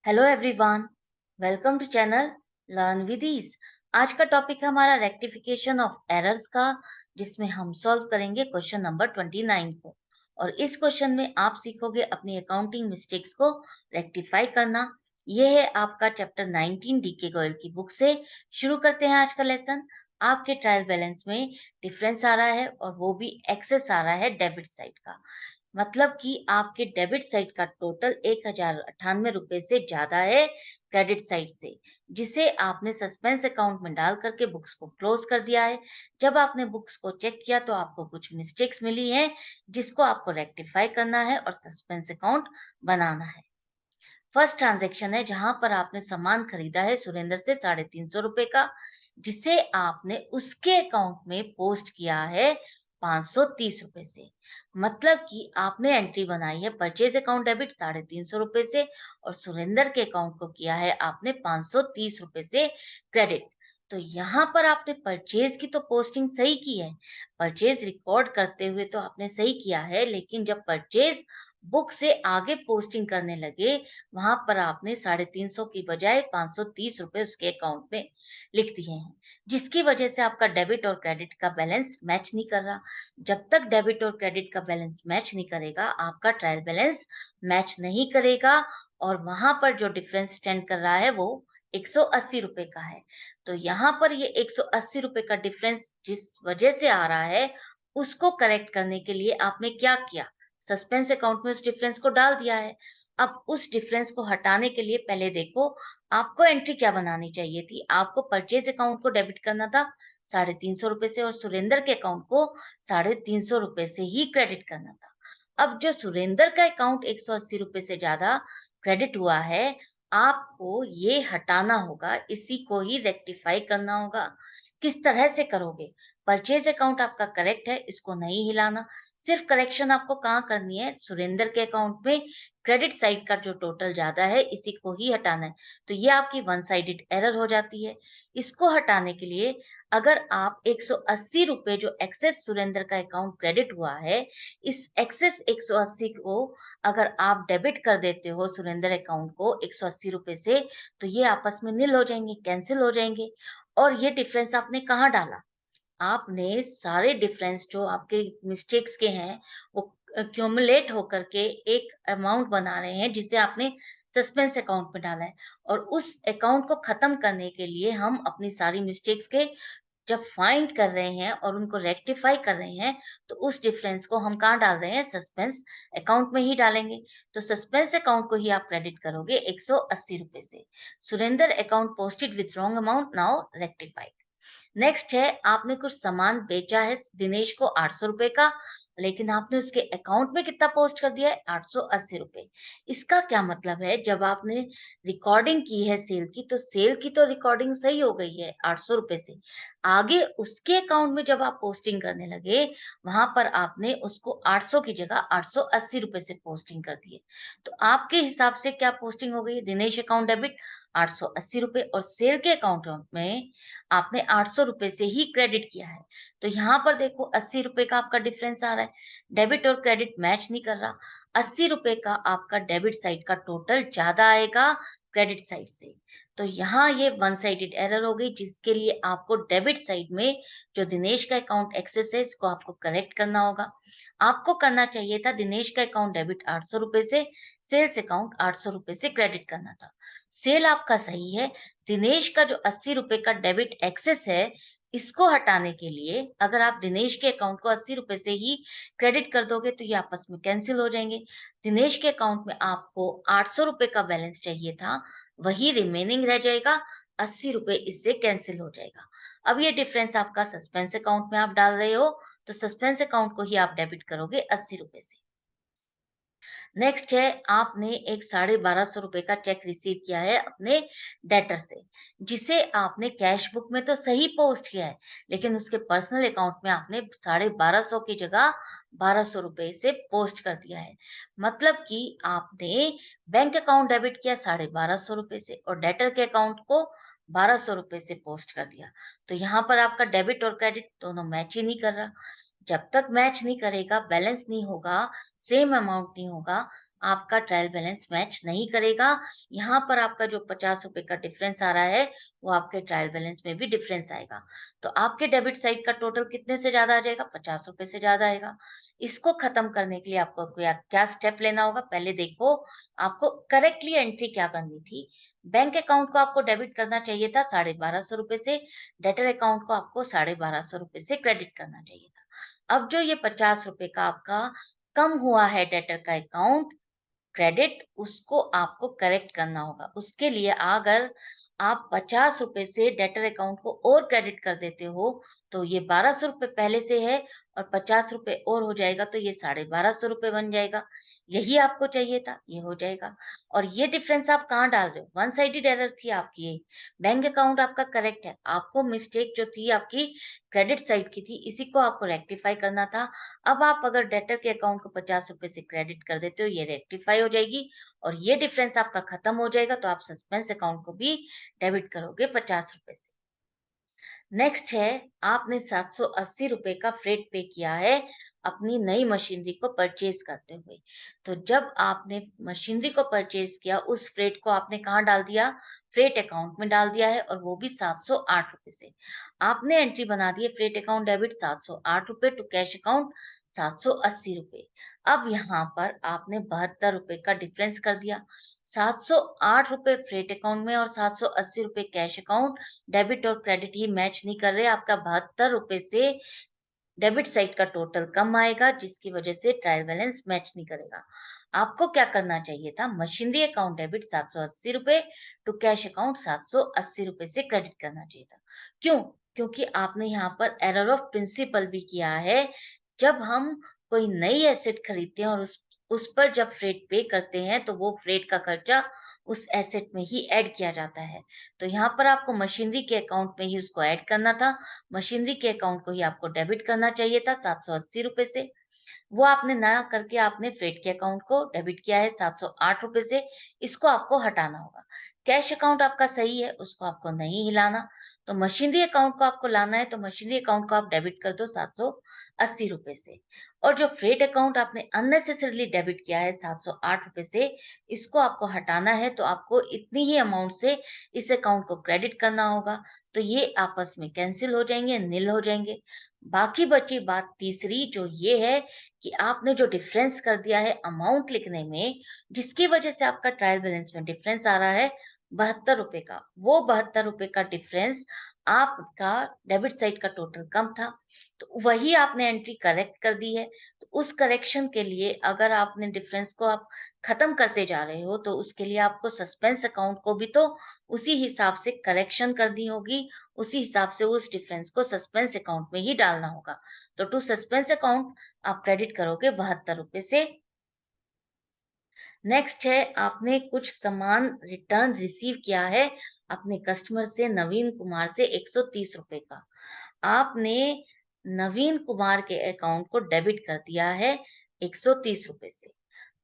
Hello everyone, welcome to channel learn with ease. आज का topic है हमारा रेक्टिफिकेशन ऑफ एरर्स का, जिसमें हम सॉल्व करेंगे क्वेश्चन नंबर 29 को। और इस क्वेश्चन में आप सीखोगे अपनी अकाउंटिंग मिस्टेक्स को रेक्टिफाई करना। यह है आपका चैप्टर 19 डीके गोयल की बुक से। शुरू करते हैं आज का लेसन। आपके ट्रायल बैलेंस में डिफरेंस आ रहा है और वो भी एक्सेस आ रहा है डेबिट साइड का। मतलब कि आपके डेबिट साइड का टोटल 1098 रुपए से ज्यादा है क्रेडिट साइड से, जिसे आपने सस्पेंस अकाउंट में डाल करके बुक्स को क्लोज कर दिया है। जब आपने बुक्स को चेक किया तो आपको कुछ मिस्टेक्स मिली हैं, जिसको आपको रेक्टिफाई करना है और सस्पेंस अकाउंट बनाना है। फर्स्ट ट्रांजैक्शन है जहां पर आपने सामान खरीदा है सुरेंद्र से 350 रुपए का, जिसे आपने उसके अकाउंट में पोस्ट किया है 530 रुपए से। मतलब कि आपने एंट्री बनाई है परचेज अकाउंट डेबिट 350 रुपए से, और सुरेंद्र के अकाउंट को किया है आपने 530 रुपए से क्रेडिट। तो यहाँ पर आपने परचेज की तो पोस्टिंग सही की है, परचेज रिकॉर्ड करते हुए तो आपने सही किया है, लेकिन जब परचेज बुक से आगे पोस्टिंग करने लगे, वहां पर आपने 350 की बजाय 530 रुपए उसके अकाउंट में लिख दिए हैं, जिसकी वजह से आपका डेबिट और क्रेडिट का बैलेंस मैच नहीं कर रहा। जब तक डेबिट और क्रेडिट का बैलेंस मैच नहीं करेगा, आपका ट्रायल बैलेंस मैच नहीं करेगा, और वहां पर जो डिफरेंस स्टैंड कर रहा है वो 180 रुपए का है। तो यहाँ पर ये 180 रुपए का डिफरेंस जिस वजह से आ रहा है, उसको करेक्ट करने के लिए आपने क्या किया, सस्पेंस अकाउंट में उस डिफरेंस को डाल दिया है। अब उस डिफरेंस को हटाने के लिए पहले देखो, आपको एंट्री क्या बनानी चाहिए थी। आपको परचेज अकाउंट को डेबिट करना था 350 रुपए से, और सुरेंद्र के अकाउंट को 350 रुपए से ही क्रेडिट करना था। अब जो सुरेंद्र का अकाउंट 180 रुपए से ज्यादा क्रेडिट हुआ है, आपको ये हटाना होगा, इसी को ही रेक्टिफाई करना होगा। किस तरह से करोगे? परचेज अकाउंट आपका करेक्ट है, इसको नहीं हिलाना। सिर्फ करेक्शन आपको कहाँ करनी है, सुरेंद्र के अकाउंट में क्रेडिट साइड का जो टोटल ज्यादा है, इसी को ही हटाना है। तो ये आपकी वन साइडेड एरर हो जाती है। इसको हटाने के लिए अगर आप 180 रुपए जो एक्सेस सुरेंद्र का अकाउंट क्रेडिट हुआ है, इस एक्सेस 180 को अगर आप डेबिट कर देते हो सुरेंद्र अकाउंट को 180 रुपए से, तो ये आपस में निल हो जाएंगे, कैंसिल हो जाएंगे। और ये डिफरेंस आपने कहाँ डाला? आपने सारे डिफरेंस जो आपके मिस्टेक्स के हैं, वो क्यूमुलेट होकर के एक अमाउंट बना रहे हैं, जिसे आपने सस्पेंस अकाउंट में डाला है। और उस अकाउंट को खत्म करने के लिए हम अपनी सारी मिस्टेक्स के जब फाइंड कर रहे हैं और उनको रेक्टिफाई कर रहे हैं, तो उस डिफरेंस को हम कहाँ डाल रहे हैं, सस्पेंस अकाउंट में ही डालेंगे। तो सस्पेंस अकाउंट को ही आप क्रेडिट करोगे 180 रुपए से। Surendra account posted with wrong amount, now rectified. Next है, आपने कुछ सामान बेचा है दिनेश को 800 रुपए का, लेकिन आपने उसके अकाउंट में कितना पोस्ट कर दिया है, 880 रुपए। इसका क्या मतलब है, जब आपने रिकॉर्डिंग की है सेल की, तो सेल की तो रिकॉर्डिंग सही हो गई है 800 रुपए से। आगे उसके अकाउंट में जब आप पोस्टिंग करने लगे, वहां पर आपने उसको 800 की जगह 880 रुपए से पोस्टिंग कर दी है। तो आपके हिसाब से क्या पोस्टिंग हो गई है, दिनेश अकाउंट डेबिट 880 रुपए, और सेल के अकाउंट में आपने 800 रुपए से ही क्रेडिट किया है। तो यहाँ पर देखो 80 रुपए का आपका डिफरेंस आ रहा है, डेबिट और क्रेडिट मैच नहीं कर रहा। 80 रुपए का आपका डेबिट साइड का टोटल ज्यादा आएगा क्रेडिट साइड से। तो यहाँ ये वन साइडेड एरर हो गई, जिसके लिए आपको डेबिट साइड में जो दिनेश का अकाउंट एक्सेस है, इसको आपको करेक्ट करना होगा। आपको करना चाहिए था दिनेश का अकाउंट डेबिट 800 रुपए से, सेल्स अकाउंट 800 रुपए से क्रेडिट करना था। सेल आपका सही है। दिनेश का जो 80 रुपए का डेबिट एक्सेस है, इसको हटाने के लिए अगर आप दिनेश के अकाउंट को 80 रुपए से ही क्रेडिट कर दोगे, तो ये आपस में कैंसिल हो जाएंगे। दिनेश के अकाउंट में आपको 800 रुपए का बैलेंस चाहिए था, वही रिमेनिंग रह जाएगा, 80 रुपए इससे कैंसिल हो जाएगा। अब ये डिफरेंस आपका सस्पेंस अकाउंट में आप डाल रहे हो, तो सस्पेंस अकाउंट को ही आप डेबिट करोगे 80 रुपए से। नेक्स्ट है, आपने एक 1250 रुपए का चेक रिसीव किया है अपने डेटर से, जिसे आपने कैश बुक में तो सही पोस्ट किया है, लेकिन उसके पर्सनल अकाउंट में आपने 1250 की जगह 1200 रुपए से पोस्ट कर दिया है। मतलब कि आपने बैंक अकाउंट डेबिट किया 1250 रुपए से, और डेटर के अकाउंट को 1200 रुपए से पोस्ट कर दिया। तो यहाँ पर आपका डेबिट और क्रेडिट दोनों मैच ही नहीं कर रहा। जब तक मैच नहीं करेगा, बैलेंस नहीं होगा, सेम अमाउंट नहीं होगा, आपका ट्रायल बैलेंस मैच नहीं करेगा। यहाँ पर आपका जो ₹50 का डिफरेंस आ रहा है, वो आपके ट्रायल बैलेंस में भी डिफरेंस आएगा। तो आपके डेबिट साइड का टोटल कितने से ज़्यादा आ जाएगा? ₹50 से ज़्यादा आएगा। इसको खत्म करने के लिए आपको क्या क्या स्टेप लेना होगा? पहले देखो, आपको करेक्टली एंट्री क्या करनी थी। बैंक अकाउंट को आपको डेबिट करना चाहिए था ₹1250 से, डेटर अकाउंट को आपको ₹1250 से क्रेडिट करना चाहिए था। अब जो ये ₹50 का आपका कम हुआ है डेटर का अकाउंट क्रेडिट, उसको आपको करेक्ट करना होगा। उसके लिए अगर आप ₹50 से डेटर अकाउंट को और क्रेडिट कर देते हो, तो ये ₹1200 पहले से है और ₹50 और हो जाएगा, तो ये ₹1250 बन जाएगा। यही आपको चाहिए था, ये हो जाएगा। और ये डिफरेंस आप कहाँ डाल रहे हो? वन साइडेड एरर थी आपकी ये। बैंक अकाउंट आपका करेक्ट है, आपको मिस्टेक जो थी आपकी क्रेडिट साइड की थी, इसी को आपको रेक्टिफाई करना था। अब आप अगर डेटर के अकाउंट को ₹50 से क्रेडिट कर देते हो, ये रेक्टिफाई हो जाएगी और ये डिफरेंस आपका खत्म हो जाएगा, तो आप सस्पेंस अकाउंट को भी डेबिट करोगे ₹50 से। नेक्स्ट है, आपने ₹780 का फ्रेट पे किया है अपनी नई मशीनरी को परचेज करते हुए। तो जब आपने मशीनरी को परचेज किया, उस फ्रेट को आपने कहाँ डाल दिया? फ्रेट अकाउंट में डाल दिया है और वो भी ₹708 से। आपने एंट्री बना दी है freight account debit ₹708 to cash account ₹780। अब यहाँ पर आपने ₹72 का डिफरेंस कर दिया। ₹708 फ्रेट अकाउंट में और ₹780 कैश अकाउंट डेबिट और क्रेडिट ही मैच नहीं कर रहे, आपका ₹72 से डेबिट साइड का टोटल कम आएगा, जिसकी वजह से ट्रायल बैलेंस मैच नहीं करेगा। आपको क्या करना चाहिए था? Machinery account debit ₹780 to cash account ₹780 से क्रेडिट करना चाहिए था। क्यों? क्योंकि आपने यहाँ पर एरर ऑफ प्रिंसिपल भी किया है। जब हम कोई नई एसेट खरीदते हैं और उस पर जब फ्रेट पे करते हैं, तो वो फ्रेट का खर्चा उस एसेट में ही ऐड किया जाता है। तो यहाँ पर आपको मशीनरी के अकाउंट में ही उसको ऐड करना था। मशीनरी के अकाउंट को ही आपको डेबिट करना चाहिए था ₹780 से। वो आपने ना करके आपने फ्रेट के अकाउंट को डेबिट किया है ₹708 से, इसको आपको हटाना होगा। कैश अकाउंट आपका सही है, उसको आपको नहीं हिलाना। तो मशीनरी अकाउंट को आपको लाना है, तो मशीनरी अकाउंट को आप डेबिट कर दो ₹780 से। और जो फ्रेट अकाउंट आपने अननेसेसरीली डेबिट किया है ₹708 से, इसको आपको हटाना है, तो आपको इतनी ही अमाउंट से इस अकाउंट को क्रेडिट करना होगा। तो ये आपस में कैंसल हो जाएँगे, निल हो जाएँगे। बाकी बची बात तीसरी जो ये है कि आपने जो डिफरेंस कर दिया है अमाउंट लिखने में, जिसकी वजह से आपका ट्रायल बैलेंस में डिफरेंस आ रहा है ₹72 का। वो ₹72 का डिफरेंस आपका डेबिट साइड का टोटल कम था, तो वही आपने एंट्री करेक्ट कर दी है। तो उस करेक्शन के लिए अगर आपने डिफरेंस को आप खत्म करते जा रहे हो, तो उसके लिए आपको सस्पेंस अकाउंट को भी तो उसी हिसाब से करेक्शन करनी होगी, उसी हिसाब से उस डिफरेंस को सस्पेंस अकाउंट में ही डालना होगा। तो टू सस्पेंस अकाउंट आप क्रेडिट करोगे ₹72 से। नेक्स्ट है, आपने कुछ सामान रिटर्न रिसीव किया है अपने कस्टमर से नवीन कुमार से ₹130 का। आपने नवीन कुमार के अकाउंट को डेबिट कर दिया है ₹130 से।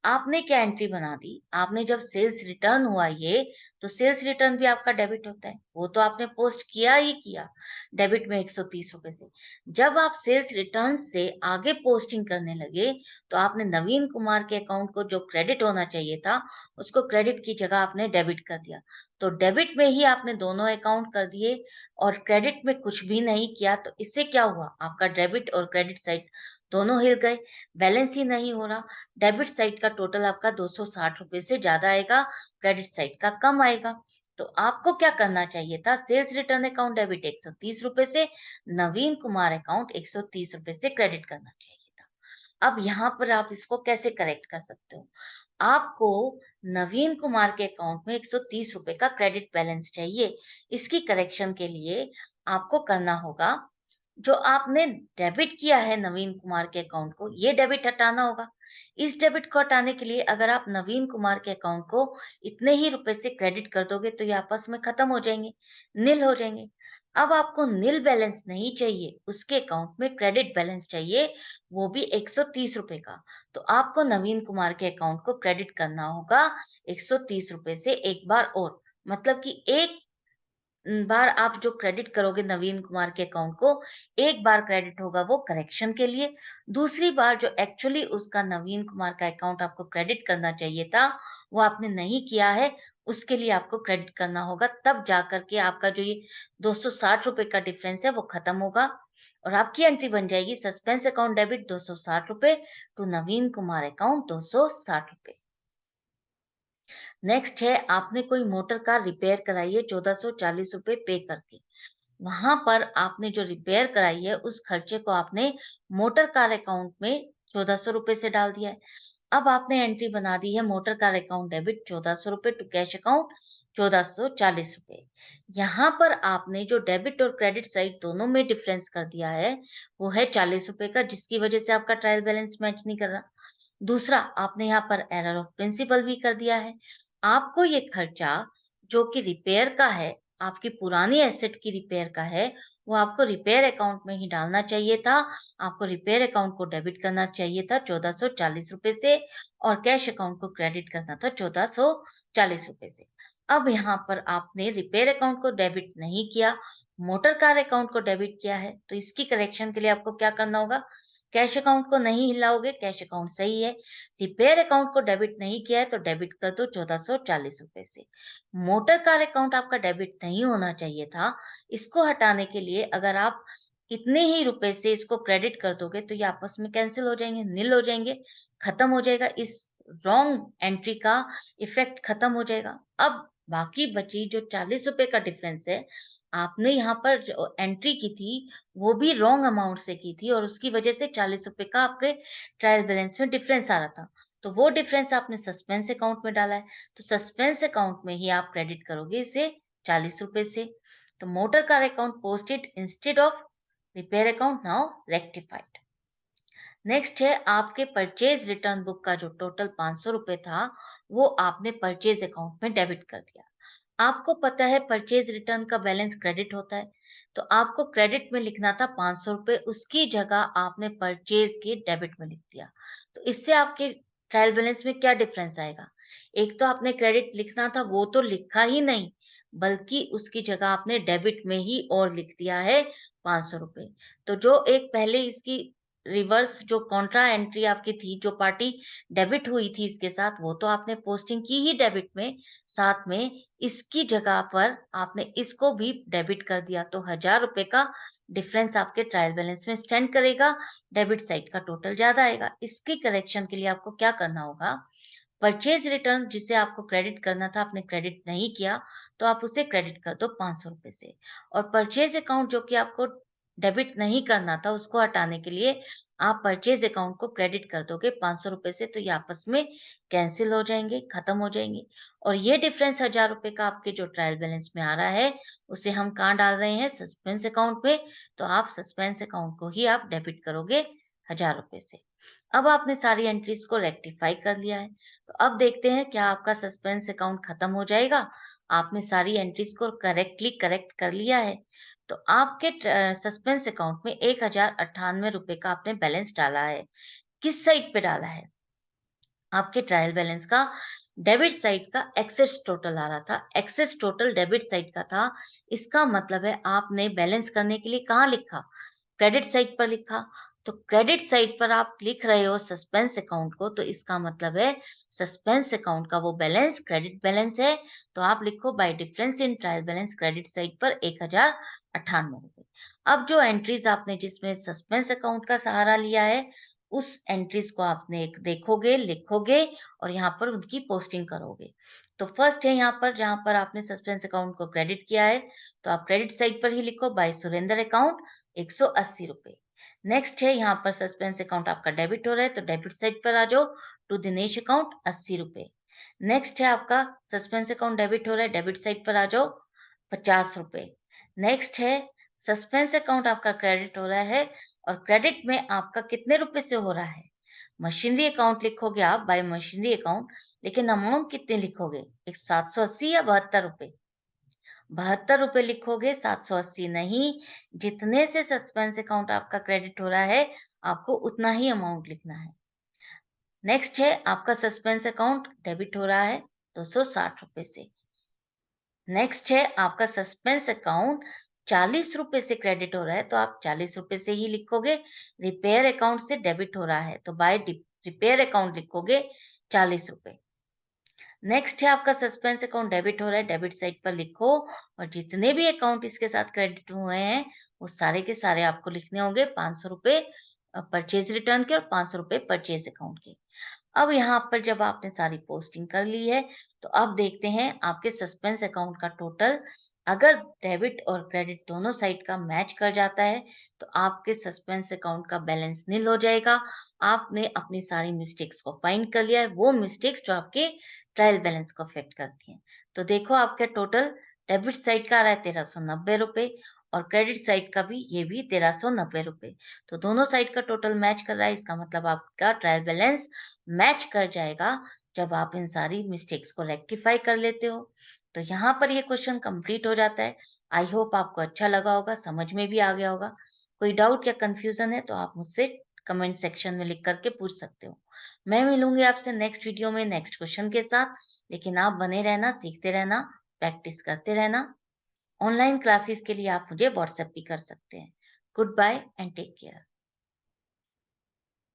आपने क्या एंट्री बना दी? आपने जब सेल्स रिटर्न हुआ ये, तो सेल्स रिटर्न भी आपका डेबिट होता है। वो तो आपने पोस्ट किया ही किया, डेबिट में ₹130 से। जब आप सेल्स रिटर्न से आगे पोस्टिंग करने लगे, तो आपने नवीन कुमार के अकाउंट को जो क्रेडिट होना चाहिए था, उसको क्रेडिट की जगह आपने डेबिट कर दिया। तो डेबिट में ही आपने दोनों अकाउंट कर दिए और क्रेडिट में कुछ भी नहीं किया, तो इससे क्या हुआ? आपका डेबिट और क्रेडिट साइड दोनों हिल गए, बैलेंस ही नहीं हो रहा। डेबिट साइड का टोटल आपका ₹260 से ज़्यादा आएगा, क्रेडिट साइड का कम आएगा। तो आपको क्या करना चाहिए था? सेल्स रिटर्न अकाउंट डेबिट ₹130 से, नवीन कुमार अकाउंट ₹130 से क्रेडिट करना चाहिए था। अब यहाँ पर आप इसको कैसे करेक्ट कर सकते हो? आपको नवीन कुमार के अकाउंट में ₹130 का क्रेडिट बैलेंस चाहिए। इसकी करेक्शन के लिए आपको करना होगा, जो आपने डेबिट किया है नवीन कुमार के अकाउंट को, ये डेबिट हटाना होगा। इस डेबिट को हटाने के लिए अगर आप नवीन कुमार के अकाउंट को इतने ही रुपए से क्रेडिट कर दोगे, तो ये आपस में खत्म हो जाएँगे, निल हो जाएँगे। अब आपको निल बैलेंस नहीं चाहिए, उसके अकाउंट में क्रेडिट बैलेंस चाहिए, वो भी ₹130 का। तो आपको नवीन कुमार के अकाउंट को क्रेडिट करना होगा ₹130 से एक बार और। मतलब कि एक बार आप जो क्रेडिट करोगे नवीन कुमार के अकाउंट को, एक बार क्रेडिट होगा वो करेक्शन के लिए, दूसरी बार जो एक्चुअली उसका नवीन कुमार का अकाउंट आपको क्रेडिट करना चाहिए था, वो आपने नहीं किया है, उसके लिए आपको क्रेडिट करना होगा। तब जाकर के आपका जो ये ₹260 का डिफरेंस है वो खत्म होगा और आपकी एंट्री बन जाएगी suspense account debit ₹260 to Naveen Kumar account ₹260। Next है आपने कोई मोटर कार रिपेयर कराई है ₹1440 पे करके। वहां पर आपने जो रिपेयर कराई है उस खर्चे को आपने मोटर कार अकाउंट में ₹1400 से डाल दिया है। अब आपने एंट्री बना दी है motor car account debit ₹1400 to cash account ₹1440। यहाँ पर आपने जो डेबिट और क्रेडिट साइड दोनों में डिफरेंस कर दिया है वो है ₹40 का, जिसकी वजह से आपका ट्रायल बैलेंस मैच नहीं कर रहा। दूसरा, आपने यहाँ पर एरर ऑफ प्रिंसिपल भी कर दिया है। आपको ये खर्चा जो कि रिपेयर का है, आपकी पुरानी एसेट की रिपेयर का है, वो आपको रिपेयर अकाउंट में ही डालना चाहिए था। आपको रिपेयर अकाउंट को डेबिट करना चाहिए था ₹1440 से और कैश अकाउंट को क्रेडिट करना था ₹1440 से। अब यहाँ पर आपने रिपेयर अकाउंट को डेबिट नहीं किया, मोटर कार अकाउंट को डेबिट किया है, तो इसकी करेक्शन के लिए आपको क्या करना होगा? कैश अकाउंट को नहीं हिलाओगे, कैश अकाउंट सही है। रिपेयर अकाउंट को डेबिट नहीं किया है तो डेबिट कर दो ₹1440 से। मोटर कार अकाउंट आपका डेबिट नहीं होना चाहिए था। इसको हटाने के लिए अगर आप इतने ही रुपए से इसको क्रेडिट कर दोगे तो ये आपस में कैंसिल हो जाएंगे, नील हो जाएंगे, खत्म हो जाएगा। इस रॉन्ग एंट्री का इफेक्ट खत्म हो जाएगा। अब बाकी बची जो ₹40 का डिफरेंस है, आपने यहाँ पर जो एंट्री की थी वो भी रॉन्ग अमाउंट से की थी और उसकी वजह से ₹40 का आपके ट्रायल बैलेंस में डिफरेंस आ रहा था। तो वो डिफरेंस आपने सस्पेंस अकाउंट में डाला है, तो सस्पेंस अकाउंट में ही आप क्रेडिट करोगे इसे ₹40 से। तो motor car account posted instead of repair account now rectified. Next है आपके परचेज रिटर्न बुक का जो टोटल ₹500 था, वो आपने परचेज अकाउंट में डेबिट कर दिया। आपको पता है परचेज रिटर्न का बैलेंस क्रेडिट होता है, तो आपको क्रेडिट में लिखना था ₹500, उसकी जगह आपने परचेज के डेबिट में लिख दिया। तो इससे आपके ट्रायल बैलेंस में क्या डिफरेंस आएगा? एक तो आपने क्रेडिट लिखना था वो तो लिखा ही नहीं, बल्कि उसकी जगह आपने डेबिट में ही और लिख दिया है ₹500। तो जो एक पहले इसकी रिवर्स जो कॉन्ट्रा एंट्री आपकी थी, जो पार्टी डेबिट हुई थी इसके साथ, वो तो आपने पोस्टिंग की ही डेबिट में, साथ में इसकी जगह पर आपने इसको भी डेबिट कर दिया, तो ₹1000 का डिफरेंस आपके ट्रायल बैलेंस में स्टैंड करेगा, डेबिट साइड का टोटल ज़्यादा आएगा। इसकी करेक्शन के लिए आपको क्या करना होगा? परचेज़ रिटर्न जिसे आपको क्रेडिट करना था, आपने क्रेडिट नहीं किया, तो आप उसे क्रेडिट कर दो ₹500 से और परचेज़ अकाउंट जो कि आपको डेबिट नहीं करना था, उसको हटाने के लिए आप परचेज़ अकाउंट को क्रेडिट कर दोगे ₹500 से, तो ये आपस में कैंसल हो जाएँगे, खत्म हो जाएँगे और ये डिफरेंस ₹1000 का आपके जो ट्रायल बैलेंस में आ रहा है, उसे हम कहाँ डाल रहे हैं? सस्पेंस अकाउंट में, तो आप सस्पेंस अकाउंट को ही आप डेबिट करोगे ₹1000 से। अब आपने सारी एंट्रीज को रेक्टिफाई कर लिया है, तो अब देखते हैं क्या आपका सस्पेंस अकाउंट खत्म हो जाएगा। आपने सारी एंट्रीज को करेक्टली करेक्ट कर लिया है, तो आपके सस्पेंस अकाउंट में ₹1098 का आपने बैलेंस डाला है। किस साइड पे डाला है? आपके ट्रायल बैलेंस का डेबिट साइड का एक्सेस टोटल आ रहा था, एक्सेस टोटल डेबिट साइड का था। इसका मतलब है आपने बैलेंस करने के लिए कहाँ लिखा? क्रेडिट साइड पर लिखा। तो क्रेडिट साइड पर आप लिख रहे हो सस्पेंस अकाउंट को, तो इसका मतलब है सस्पेंस अकाउंट का वो बैलेंस क्रेडिट बैलेंस है। तो आप लिखो bye difference in trial balance credit side पर ₹1098। अब जो एंट्रीज आपने जिसमें सस्पेंस अकाउंट का सहारा लिया है, उस एंट्रीज को आपने एक देखोगे, लिखोगे और यहाँ पर उनकी पोस्टिंग करोगे। तो फर्स्ट है यहाँ पर जहाँ पर आपने सस्पेंस अकाउंट को क्रेडिट किया है, तो आप क्रेडिट साइड पर ही लिखो बाय सुरेंद्र अकाउंट ₹180। नेक्स्ट है यहाँ पर सस्पेंस अकाउंट आपका डेबिट हो रहा है, तो डेबिट साइड पर आ जाओ टू दिनेश अकाउंट ₹80। नेक्स्ट है आपका सस्पेंस अकाउंट डेबिट हो रहा है, डेबिट साइड पर आ जाओ ₹50। नेक्स्ट है सस्पेंस अकाउंट आपका क्रेडिट हो रहा है और क्रेडिट में आपका कितने रुपए से हो रहा है? मशीनरी अकाउंट लिखोगे आप बाय मशीनरी अकाउंट, लेकिन अमाउंट कितने लिखोगे? एक 780 या ₹72? ₹72 लिखोगे, 780 नहीं। जितने से सस्पेंस अकाउंट आपका क्रेडिट हो रहा है, आपको उतना ही अमाउंट लिखना है। नेक्स्ट है आपका सस्पेंस अकाउंट डेबिट हो रहा है ₹260 से। नेक्स्ट है आपका सस्पेंस अकाउंट 40 रुपए से क्रेडिट हो रहा है, तो आप 40 रुपए से ही लिखोगे। रिपेयर अकाउंट से डेबिट हो रहा है, तो बाय रिपेयर अकाउंट लिखोगे 40 रुपए। नेक्स्ट है आपका सस्पेंस अकाउंट डेबिट हो रहा है, डेबिट साइड पर लिखो और जितने भी अकाउंट इसके साथ क्रेडिट हुए हैं वो सारे के सारे आपको लिखने होंगे 500 रुपए परचेज रिटर्न के और 500 रुपए परचेज अकाउंट के। अब यहाँ पर जब आपने सारी पोस्टिंग कर ली है, तो अब देखते हैं आपके सस्पेंस अकाउंट का टोटल। अगर डेबिट और क्रेडिट दोनों साइड का मैच कर जाता है, तो आपके सस्पेंस अकाउंट का बैलेंस नील हो जाएगा। आपने अपनी सारी मिस्टेक्स को फाइंड कर लिया है, वो मिस्टेक्स जो आपके ट्रायल बैलेंस को अफेक्ट करती हैं। तो देखो आपका टोटल डेबिट साइड का आ रहा है 1390 रुपए और क्रेडिट साइड का भी ये भी 1390 रुपए। तो दोनों साइड का टोटल मैच कर रहा है, इसका मतलब आपका ट्रायल बैलेंस मैच कर जाएगा जब आप इन सारी मिस्टेक्स को रेक्टिफाई कर लेते हो। तो यहाँ पर ये क्वेश्चन कंप्लीट हो जाता है। आई होप आपको अच्छा लगा होगा, समझ में भी आ गया होगा। कोई डाउट या कंफ्यूजन है तो आप मुझसे कमेंट सेक्शन में लिख करके पूछ सकते हो। मैं मिलूंगी आपसे नेक्स्ट वीडियो में नेक्स्ट क्वेश्चन के साथ। लेकिन आप बने रहना, सीखते रहना, प्रैक्टिस करते रहना। ऑनलाइन क्लासेस के लिए आप मुझे व्हाट्सएप भी कर सकते हैं। Goodbye and take care.